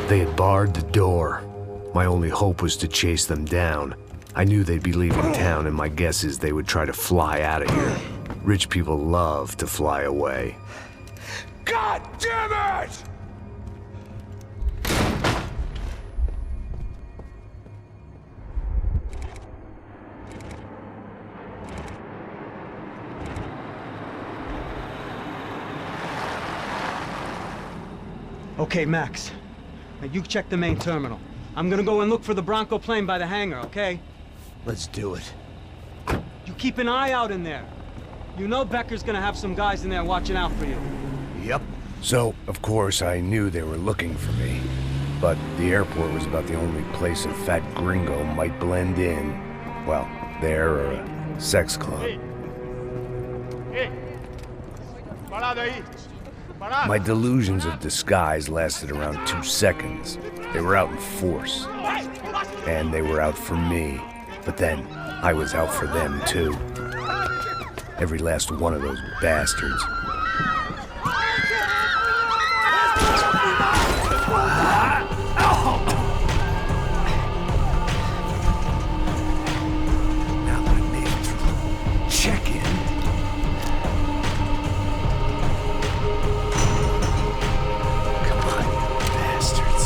They had barred the door. My only hope was to chase them down. I knew they'd be leaving town, and my guess is they would try to fly out of here. Rich people love to fly away. God damn it! Okay, Max. Now you check the main terminal. I'm gonna go and look for the Bronco plane by the hangar, okay? Let's do it. You keep an eye out in there. You know Becker's gonna have some guys in there watching out for you. Yep. So, of course, I knew they were looking for me. But the airport was about the only place a fat gringo might blend in. Well, there or a sex club. My delusions of disguise lasted around 2 seconds. They were out in force. And they were out for me. But then, I was out for them too. Every last one of those bastards. Now that I made it through check-in. Come on, you bastards.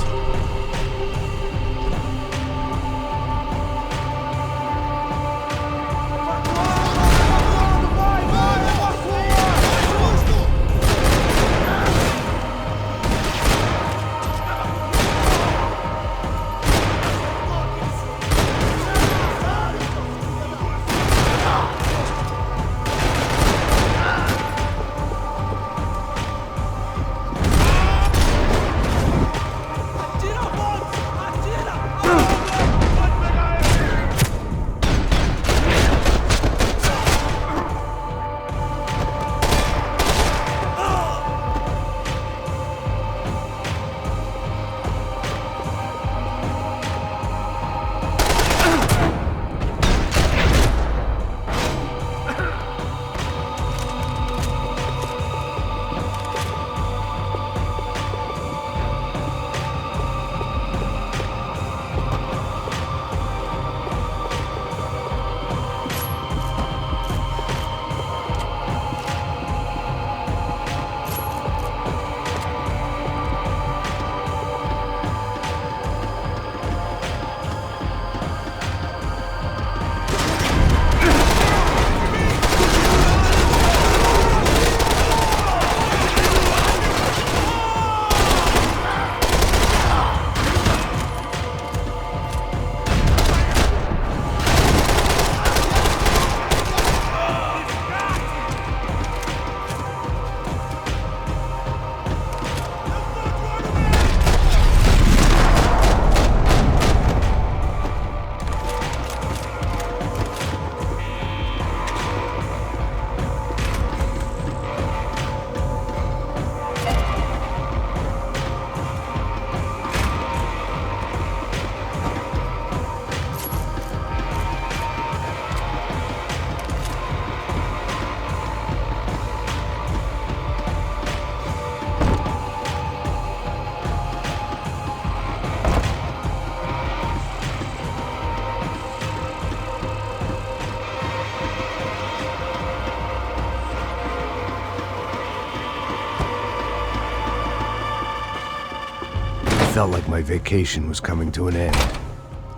Felt like my vacation was coming to an end.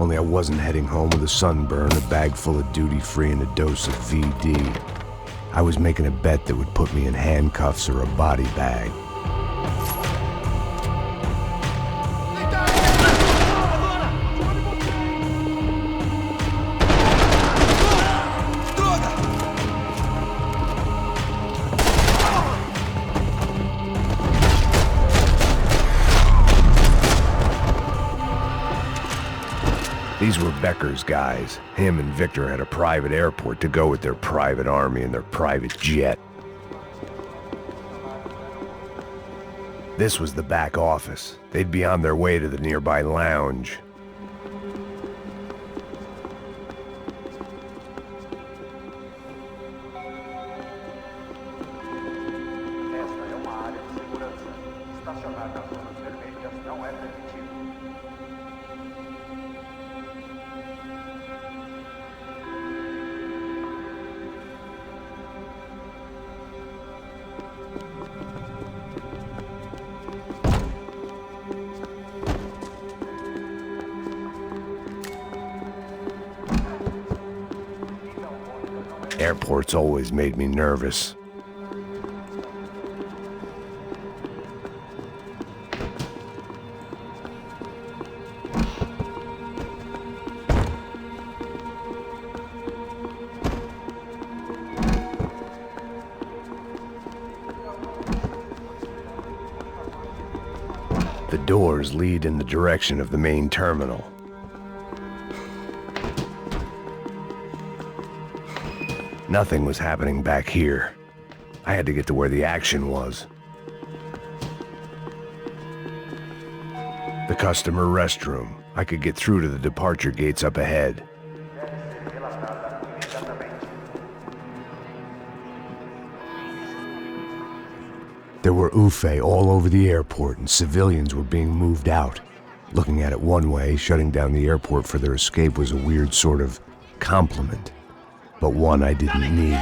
Only I wasn't heading home with a sunburn, a bag full of duty-free, and a dose of VD. I was making a bet that would put me in handcuffs or a body bag. These were Becker's guys. Him and Victor had a private airport to go with their private army and their private jet. This was the back office. They'd be on their way to the nearby lounge. Esta é uma área de segurança. Estacionar na zona vermelha Airports always made me nervous. The doors lead in the direction of the main terminal. Nothing was happening back here. I had to get to where the action was. The customer restroom. I could get through to the departure gates up ahead. There were UFE all over the airport, and civilians were being moved out. Looking at it one way, shutting down the airport for their escape was a weird sort of compliment, but one I didn't need.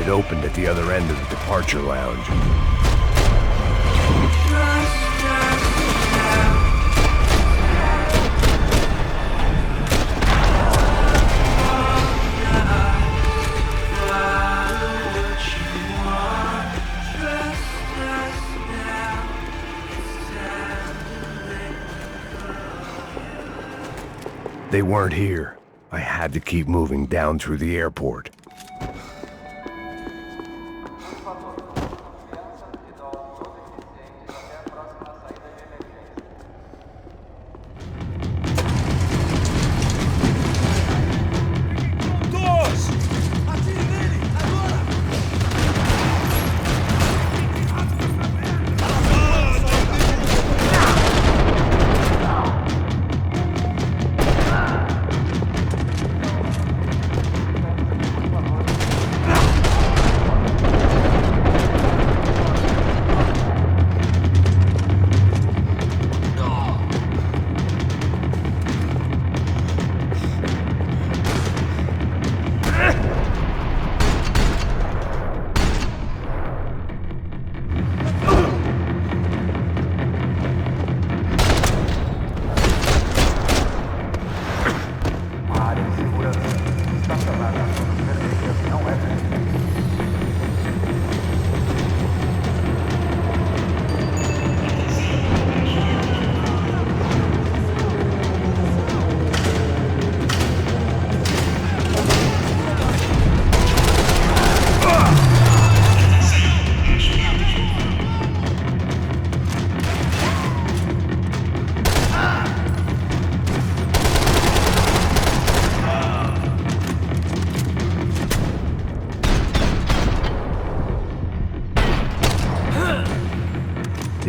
Opened at the other end of the departure lounge. They weren't here. I had to keep moving down through the airport.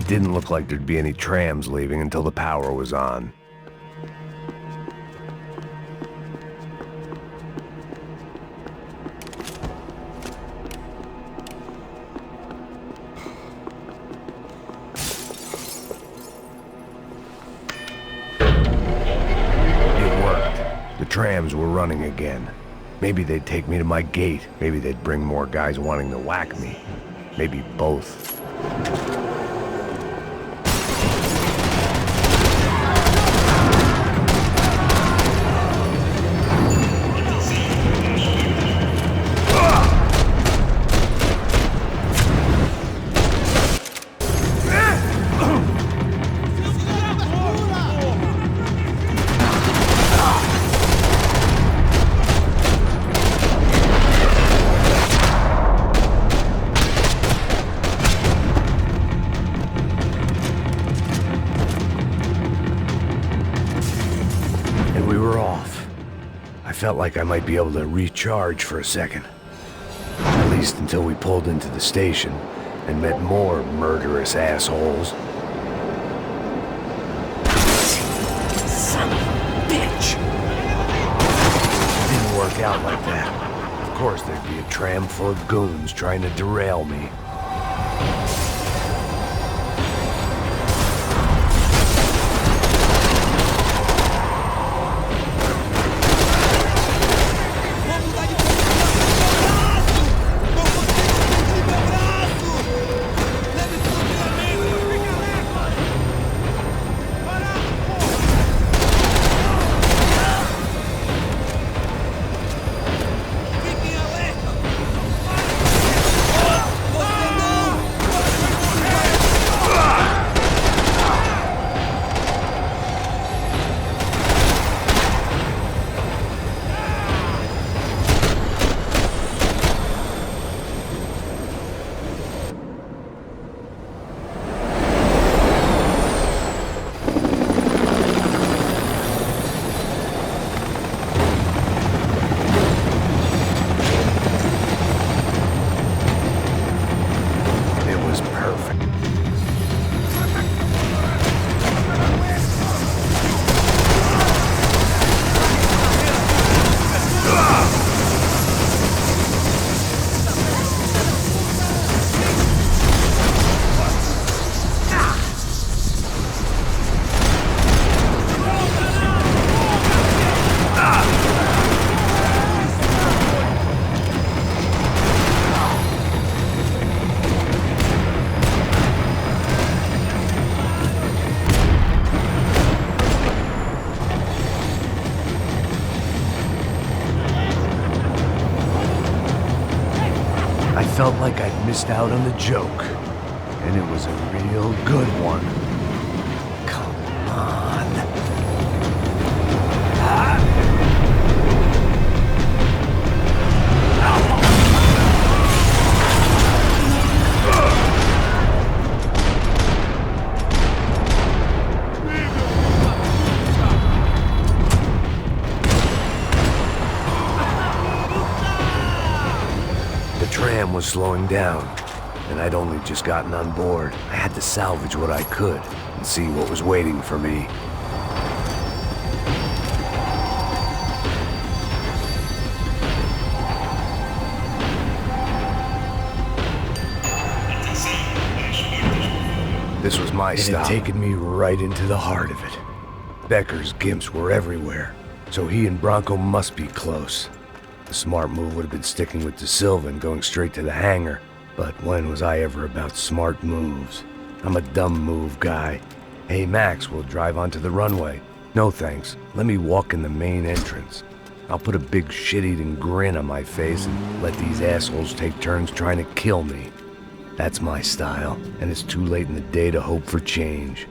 It didn't look like there'd be any trams leaving until the power was on. It worked. The trams were running again. Maybe they'd take me to my gate. Maybe they'd bring more guys wanting to whack me. Maybe both. Felt like I might be able to recharge for a second. At least until we pulled into the station and met more murderous assholes. Son of a bitch! It didn't work out like that. Of course there'd be a tram full of goons trying to derail me. I felt like I'd missed out on the joke, and it was a real good one. Come on. The tram was slowing down, and I'd only just gotten on board. I had to salvage what I could and see what was waiting for me. This was my stop. It had taken me right into the heart of it. Becker's gimps were everywhere, so he and Bronco must be close. The smart move would have been sticking with De Silva and going straight to the hangar, but when was I ever about smart moves? I'm a dumb move guy. Hey Max, we'll drive onto the runway. No thanks, let me walk in the main entrance. I'll put a big shit-eating grin on my face and let these assholes take turns trying to kill me. That's my style, and it's too late in the day to hope for change.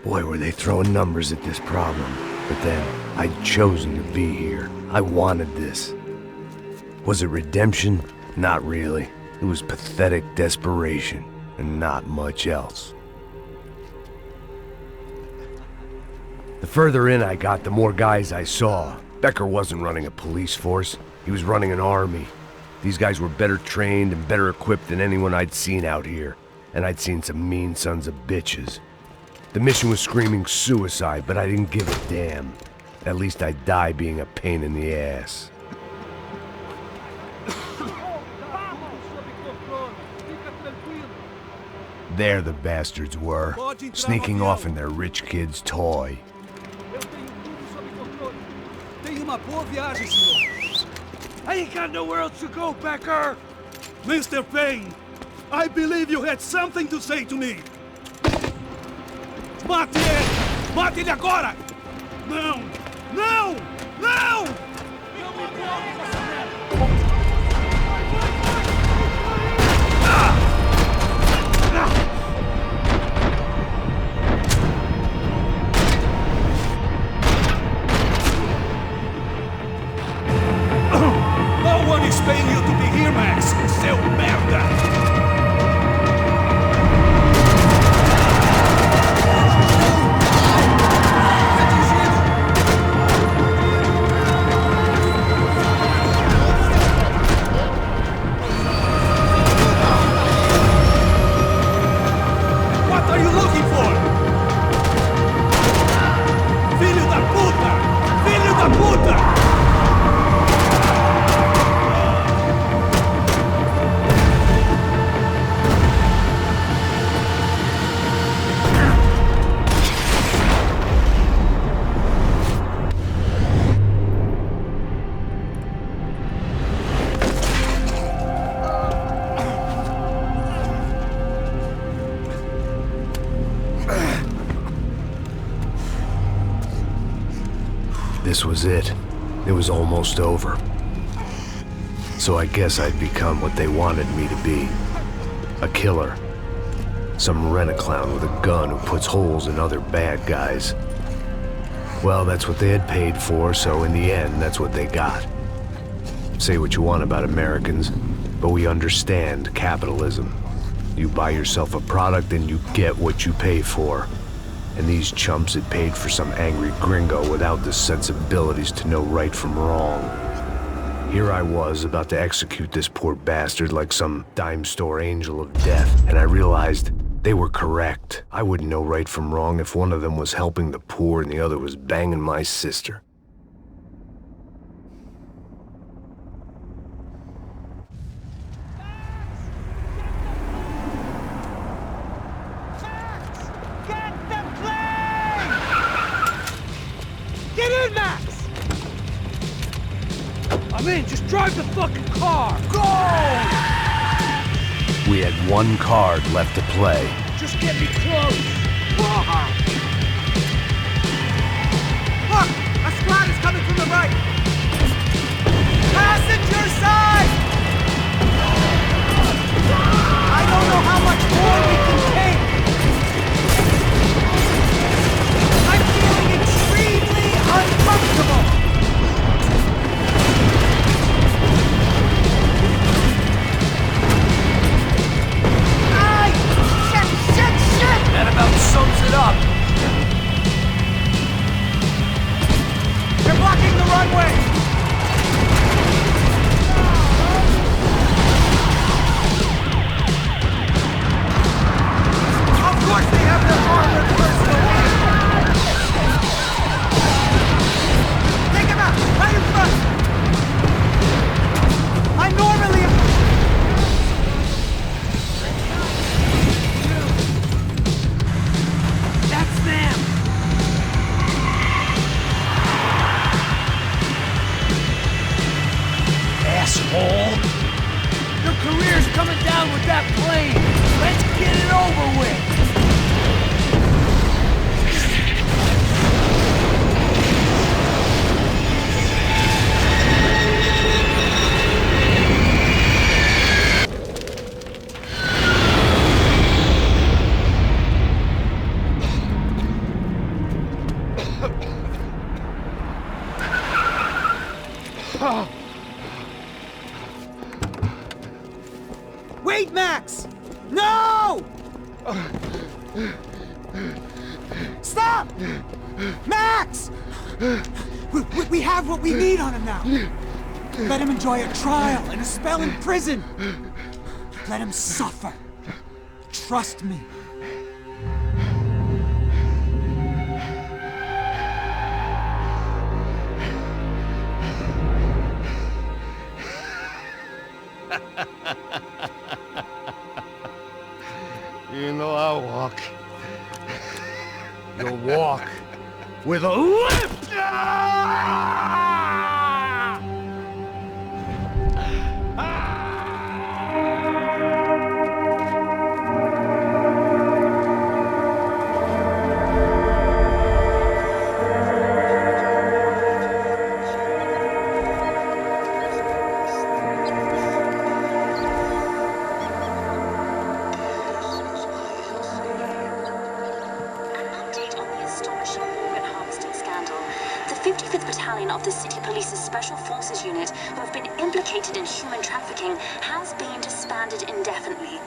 Boy, were they throwing numbers at this problem. But then, I'd chosen to be here. I wanted this. Was it redemption? Not really. It was pathetic desperation, and not much else. The further in I got, the more guys I saw. Becker wasn't running a police force. He was running an army. These guys were better trained and better equipped than anyone I'd seen out here. and I'd seen some mean sons of bitches. The mission was screaming suicide, but I didn't give a damn. At least I'd die being a pain in the ass. There the bastards were, sneaking off in their rich kid's toy. I ain't got nowhere else to go, Becker! Mr. Payne, I believe you had something to say to me. Mate ele! Mate ele agora! Não! Não! Não! No one is paying you to be here, Max! Seu merda! What are you looking for? Filho da puta! Filho da puta! This was it. It was almost over. So I guess I'd become what they wanted me to be. A killer. Some rent-a-clown with a gun who puts holes in other bad guys. Well, that's what they had paid for, so in the end, that's what they got. Say what you want about Americans, but we understand capitalism. You buy yourself a product and you get what you pay for. And these chumps had paid for some angry gringo without the sensibilities to know right from wrong. Here I was, about to execute this poor bastard like some dime store angel of death, and I realized they were correct. I wouldn't know right from wrong if one of them was helping the poor and the other was banging my sister. I'm in, just drive the fucking car! Go! We had one card left to play. Just get me close! Whoa. Look! A squad is coming from the right! Passenger side! I don't know how much more we can take! I'm feeling extremely uncomfortable! That about sums it up. They're blocking the runway. Of course they have their armored personnel. Take him out, right in front. I normally... Asshole! Your career's coming down with that plane! Let's get it over with! Wait, Max! No! Stop! Max! We have what we need on him now. Let him enjoy a trial and a spell in prison. Let him suffer. trust me. You know I walk. You'll walk with a limp! The 55th Battalion of the City Police's Special Forces Unit, who have been implicated in human trafficking, has been disbanded indefinitely.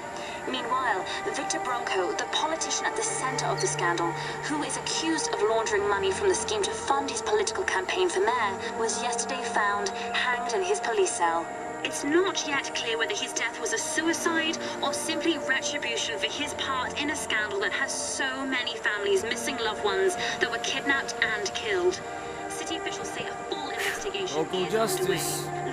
Meanwhile, Victor Bronco, the politician at the center of the scandal, who is accused of laundering money from the scheme to fund his political campaign for mayor, was yesterday found hanged in his police cell. It's not yet clear whether his death was a suicide or simply retribution for his part in a scandal that has so many families missing loved ones that were kidnapped and killed. City officials say a full investigation Local is justice. underway.